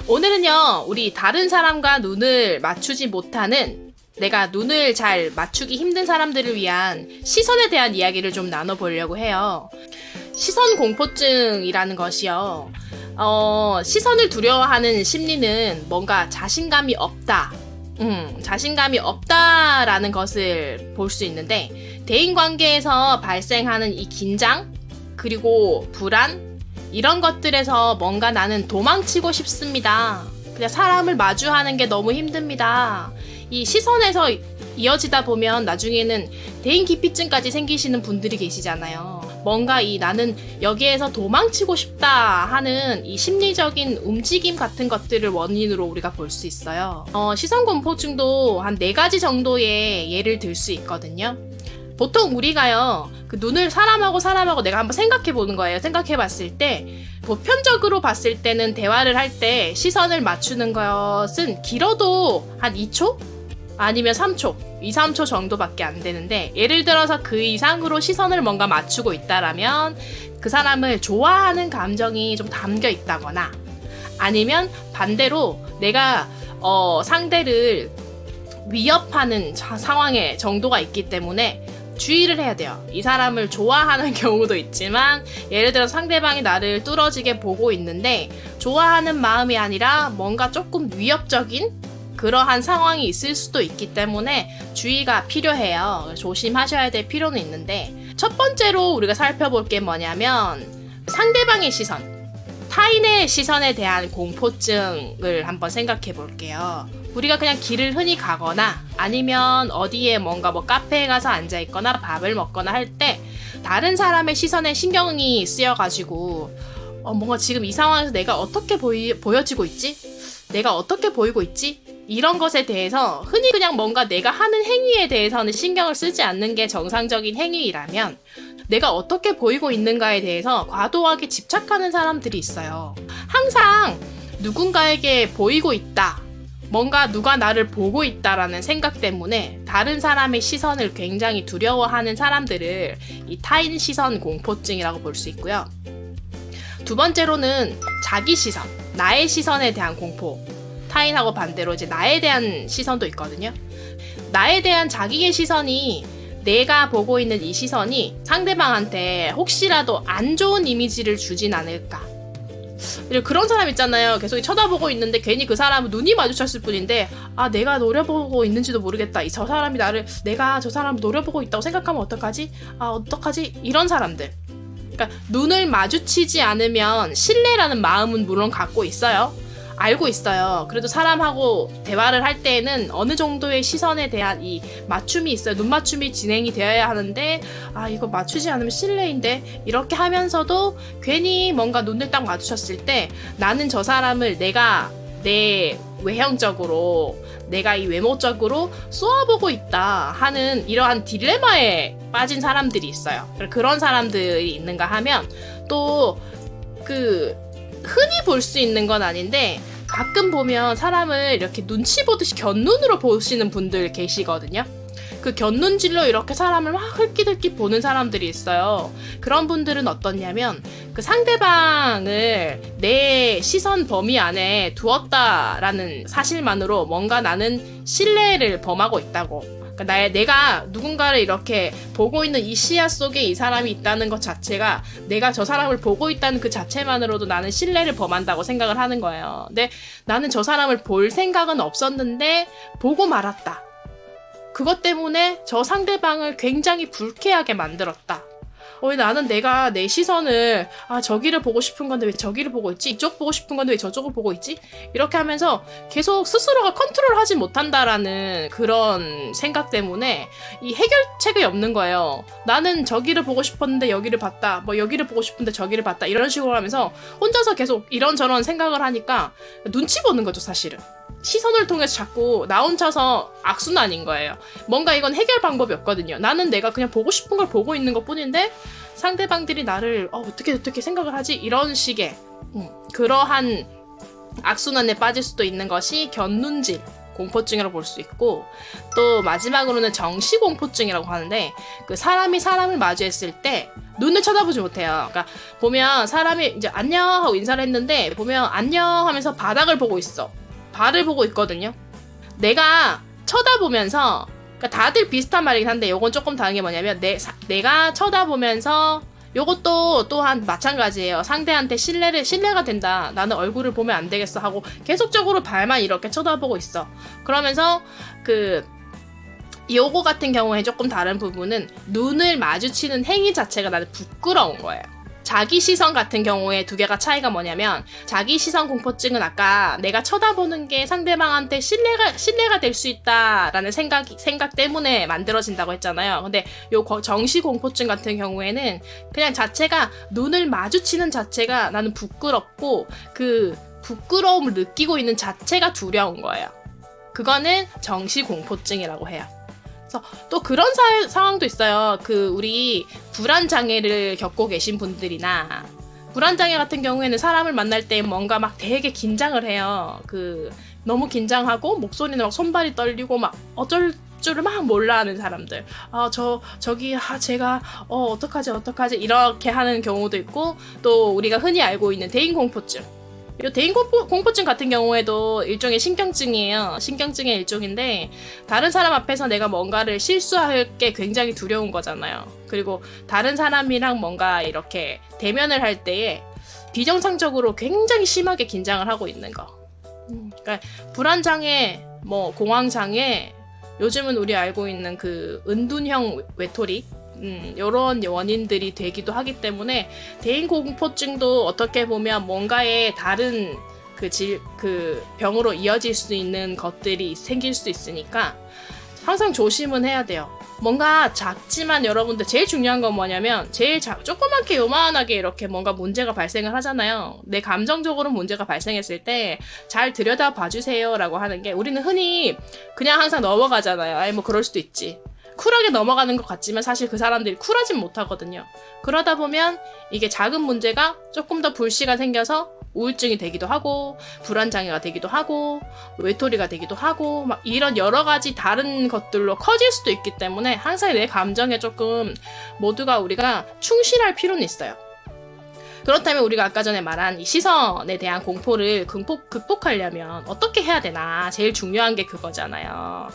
오늘은요, 우리 다른 사람과 눈을 맞추지 못하는, 내가 눈을 잘 맞추기 힘든 사람들을 위한 시선에 대한 이야기를 좀 나눠보려고 해요. 시선 공포증이라는 것이요. 시선을 두려워하는 심리는 뭔가 자신감이 없다. 자신감이 없다라는 것을 볼 수 있는데, 대인관계에서 발생하는 이 긴장, 그리고 불안, 이런 것들에서 뭔가 나는 도망치고 싶습니다. 그냥 사람을 마주하는 게 너무 힘듭니다. 이 시선에서 이어지다 보면 나중에는 대인기피증까지 생기시는 분들이 계시잖아요. 뭔가 나는 여기에서 도망치고 싶다 하는 이 심리적인 움직임 같은 것들을 원인으로 우리가 볼 수 있어요. 시선공포증도 한 4가지 정도의 예를 들 수 있거든요. 보통 우리가요, 그 눈을 사람하고 내가 한번 생각해 보는 거예요. 생각해 봤을 때, 보편적으로 봤을 때는 대화를 할 때 시선을 맞추는 것은 길어도 한 2초? 아니면 3초, 2, 3초 정도밖에 안 되는데, 예를 들어서 그 이상으로 시선을 뭔가 맞추고 있다라면 그 사람을 좋아하는 감정이 좀 담겨 있다거나, 아니면 반대로 내가 상대를 위협하는 상황의 정도가 있기 때문에 주의를 해야 돼요. 이 사람을 좋아하는 경우도 있지만, 예를 들어 상대방이 나를 뚫어지게 보고 있는데 좋아하는 마음이 아니라 뭔가 조금 위협적인 그러한 상황이 있을 수도 있기 때문에 주의가 필요해요. 조심하셔야 될 필요는 있는데, 첫 번째로 우리가 살펴볼 게 뭐냐면 상대방의 시선, 타인의 시선에 대한 공포증을 한번 생각해 볼게요. 우리가 그냥 길을 흔히 가거나 아니면 어디에 뭔가 카페에 가서 앉아 있거나 밥을 먹거나 할 때 다른 사람의 시선에 신경이 쓰여가지고 뭔가 지금 이 상황에서 내가 어떻게 보여지고 있지? 내가 어떻게 보이고 있지? 이런 것에 대해서 흔히 그냥 뭔가 내가 하는 행위에 대해서는 신경을 쓰지 않는 게 정상적인 행위라면, 내가 어떻게 보이고 있는가에 대해서 과도하게 집착하는 사람들이 있어요. 항상 누군가에게 보이고 있다, 뭔가 누가 나를 보고 있다라는 생각 때문에 다른 사람의 시선을 굉장히 두려워하는 사람들을 이 타인 시선 공포증이라고 볼 수 있고요. 두 번째로는 자기 시선, 나의 시선에 대한 공포. 타인하고 반대로 이제 나에 대한 시선도 있거든요. 나에 대한 자기의 시선이, 내가 보고 있는 이 시선이 상대방한테 혹시라도 안 좋은 이미지를 주진 않을까. 그런 사람 있잖아요. 계속 쳐다보고 있는데 괜히 그 사람은 눈이 마주쳤을 뿐인데, 내가 노려보고 있는지도 모르겠다. 저 사람이 내가 저 사람을 노려보고 있다고 생각하면 어떡하지? 어떡하지? 이런 사람들. 그러니까 눈을 마주치지 않으면 신뢰라는 마음은 물론 갖고 있어요. 알고 있어요. 그래도 사람하고 대화를 할 때에는 어느 정도의 시선에 대한 이 맞춤이 있어요. 눈 맞춤이 진행이 되어야 하는데, 이거 맞추지 않으면 실례인데, 이렇게 하면서도 괜히 뭔가 눈을 딱 마주쳤을 때 나는 저 사람을 내 외형적으로, 내가 이 외모적으로 쏘아보고 있다 하는 이러한 딜레마에 빠진 사람들이 있어요. 그런 사람들이 있는가 하면, 또 흔히 볼 수 있는 건 아닌데 가끔 보면 사람을 이렇게 눈치 보듯이 곁눈으로 보시는 분들 계시거든요. 그 곁눈질로 이렇게 사람을 막 흘끼들끼 보는 사람들이 있어요. 그런 분들은 어떻냐면 그 상대방을 내 시선 범위 안에 두었다라는 사실만으로 뭔가 나는 신뢰를 범하고 있다고. 그러니까 내가 누군가를 이렇게 보고 있는 이 시야 속에 이 사람이 있다는 것 자체가, 내가 저 사람을 보고 있다는 그 자체만으로도 나는 신뢰를 범한다고 생각을 하는 거예요. 근데 나는 저 사람을 볼 생각은 없었는데 보고 말았다. 그것 때문에 저 상대방을 굉장히 불쾌하게 만들었다. 왜 나는 내가 내 시선을 저기를 보고 싶은 건데 왜 저기를 보고 있지? 이쪽 보고 싶은 건데 왜 저쪽을 보고 있지? 이렇게 하면서 계속 스스로가 컨트롤하지 못한다라는 그런 생각 때문에 이 해결책이 없는 거예요. 나는 저기를 보고 싶었는데 여기를 봤다. 여기를 보고 싶은데 저기를 봤다. 이런 식으로 하면서 혼자서 계속 이런저런 생각을 하니까 눈치 보는 거죠, 사실은. 시선을 통해서 자꾸 나 혼자서 악순환인 거예요. 뭔가 이건 해결 방법이 없거든요. 나는 내가 그냥 보고 싶은 걸 보고 있는 것 뿐인데 상대방들이 나를 어떻게 생각을 하지? 이런 식의 그러한 악순환에 빠질 수도 있는 것이 곁눈질, 공포증이라고 볼 수 있고, 또 마지막으로는 정시공포증이라고 하는데, 그 사람이 사람을 마주했을 때 눈을 쳐다보지 못해요. 그러니까 보면 사람이 이제 안녕 하고 인사를 했는데, 보면 안녕 하면서 바닥을 보고 있어. 발을 보고 있거든요. 내가 쳐다보면서, 그러니까 다들 비슷한 말이긴 한데 요건 조금 다른 게 뭐냐면, 내가 쳐다보면서, 요것도 또한 마찬가지예요. 상대한테 신뢰가 된다. 나는 얼굴을 보면 안 되겠어 하고 계속적으로 발만 이렇게 쳐다보고 있어. 그러면서 요거 같은 경우에 조금 다른 부분은 눈을 마주치는 행위 자체가 나는 부끄러운 거예요. 자기 시선 같은 경우에 두 개가 차이가 뭐냐면, 자기 시선 공포증은 아까 내가 쳐다보는 게 상대방한테 신뢰가 될 수 있다라는 생각 때문에 만들어진다고 했잖아요. 근데 요 정시 공포증 같은 경우에는 그냥 자체가 눈을 마주치는 자체가 나는 부끄럽고, 그 부끄러움을 느끼고 있는 자체가 두려운 거예요. 그거는 정시 공포증이라고 해요. 그래서 또 그런 상황도 있어요. 우리 불안장애를 겪고 계신 분들이나, 불안장애 같은 경우에는 사람을 만날 때 뭔가 막 되게 긴장을 해요. 너무 긴장하고 목소리는 막 손발이 떨리고 막 어쩔 줄을 막 몰라 하는 사람들. 제가 어떡하지 이렇게 하는 경우도 있고, 또 우리가 흔히 알고 있는 대인공포증. 이 대인공포증 같은 경우에도 일종의 신경증이에요. 신경증의 일종인데, 다른 사람 앞에서 내가 뭔가를 실수할 게 굉장히 두려운 거잖아요. 그리고 다른 사람이랑 뭔가 이렇게 대면을 할 때에 비정상적으로 굉장히 심하게 긴장을 하고 있는 거. 그러니까 불안장애, 공황장애, 요즘은 우리 알고 있는 은둔형 외톨이, 이런 원인들이 되기도 하기 때문에 대인공포증도 어떻게 보면 뭔가의 다른 병으로 이어질 수 있는 것들이 생길 수 있으니까 항상 조심은 해야 돼요. 뭔가 작지만 여러분들 제일 중요한 건 뭐냐면, 제일 조그맣게 요만하게 이렇게 뭔가 문제가 발생을 하잖아요. 내 감정적으로 문제가 발생했을 때 잘 들여다 봐주세요 라고 하는 게, 우리는 흔히 그냥 항상 넘어가잖아요. 그럴 수도 있지. 쿨하게 넘어가는 것 같지만 사실 그 사람들이 쿨하진 못하거든요. 그러다 보면 이게 작은 문제가 조금 더 불씨가 생겨서 우울증이 되기도 하고, 불안장애가 되기도 하고, 외톨이가 되기도 하고, 막 이런 여러 가지 다른 것들로 커질 수도 있기 때문에 항상 내 감정에 조금 모두가 우리가 충실할 필요는 있어요. 그렇다면 우리가 아까 전에 말한 이 시선에 대한 공포를 극복하려면 어떻게 해야 되나? 제일 중요한 게 그거잖아요.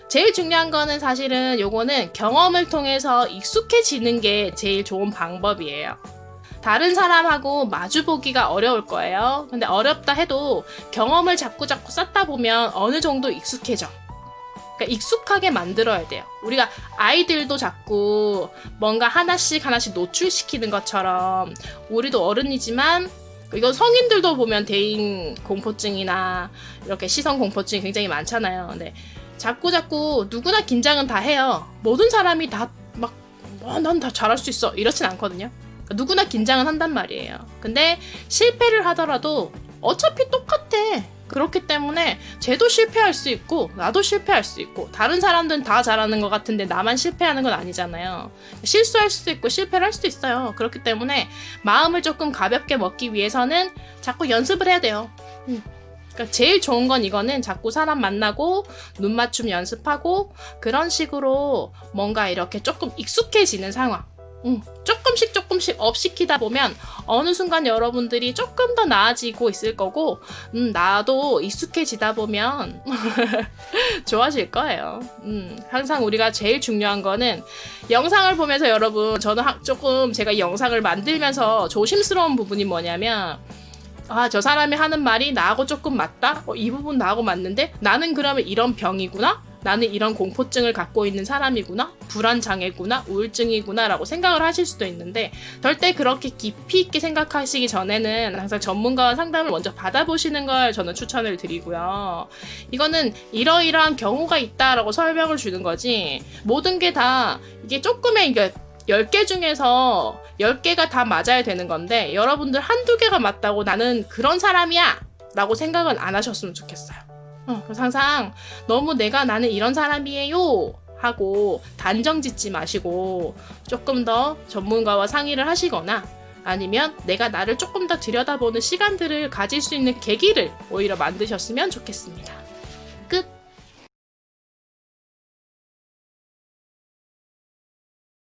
제일 중요한 거는 사실은 요거는 경험을 통해서 익숙해지는 게 제일 좋은 방법이에요. 다른 사람하고 마주보기가 어려울 거예요. 근데 어렵다 해도 경험을 자꾸 쌓다 보면 어느 정도 익숙해져. 그러니까 익숙하게 만들어야 돼요. 우리가 아이들도 자꾸 뭔가 하나씩 노출시키는 것처럼, 우리도 어른이지만 이건 성인들도 보면 대인 공포증이나 이렇게 시선 공포증이 굉장히 많잖아요. 근데 자꾸 누구나 긴장은 다 해요. 모든 사람이 다 난 다 잘할 수 있어 이렇진 않거든요. 그러니까 누구나 긴장은 한단 말이에요. 근데 실패를 하더라도 어차피 똑같아. 그렇기 때문에 쟤도 실패할 수 있고 나도 실패할 수 있고, 다른 사람들은 다 잘하는 것 같은데 나만 실패하는 건 아니잖아요. 실수할 수도 있고 실패를 할 수도 있어요. 그렇기 때문에 마음을 조금 가볍게 먹기 위해서는 자꾸 연습을 해야 돼요. 그러니까 제일 좋은 건 이거는 자꾸 사람 만나고 눈 맞춤 연습하고 그런 식으로 뭔가 이렇게 조금 익숙해지는 상황. 조금씩 업 시키다 보면 어느 순간 여러분들이 조금 더 나아지고 있을 거고, 나도 익숙해지다 보면 좋아질 거예요. 항상 우리가 제일 중요한 거는, 영상을 보면서 여러분, 저는 조금 제가 이 영상을 만들면서 조심스러운 부분이 뭐냐면, 저 사람이 하는 말이 나하고 조금 맞다? 이 부분 나하고 맞는데? 나는 그러면 이런 병이구나? 나는 이런 공포증을 갖고 있는 사람이구나? 불안장애구나? 우울증이구나? 라고 생각을 하실 수도 있는데, 절대 그렇게 깊이 있게 생각하시기 전에는 항상 전문가와 상담을 먼저 받아보시는 걸 저는 추천을 드리고요. 이거는 이러이러한 경우가 있다라고 설명을 주는 거지, 모든 게 다 이게 조금의 10개 중에서 10개가 다 맞아야 되는 건데, 여러분들 한두 개가 맞다고 나는 그런 사람이야! 라고 생각은 안 하셨으면 좋겠어요. 그래서 항상 너무 나는 이런 사람이에요! 하고 단정 짓지 마시고 조금 더 전문가와 상의를 하시거나, 아니면 내가 나를 조금 더 들여다보는 시간들을 가질 수 있는 계기를 오히려 만드셨으면 좋겠습니다.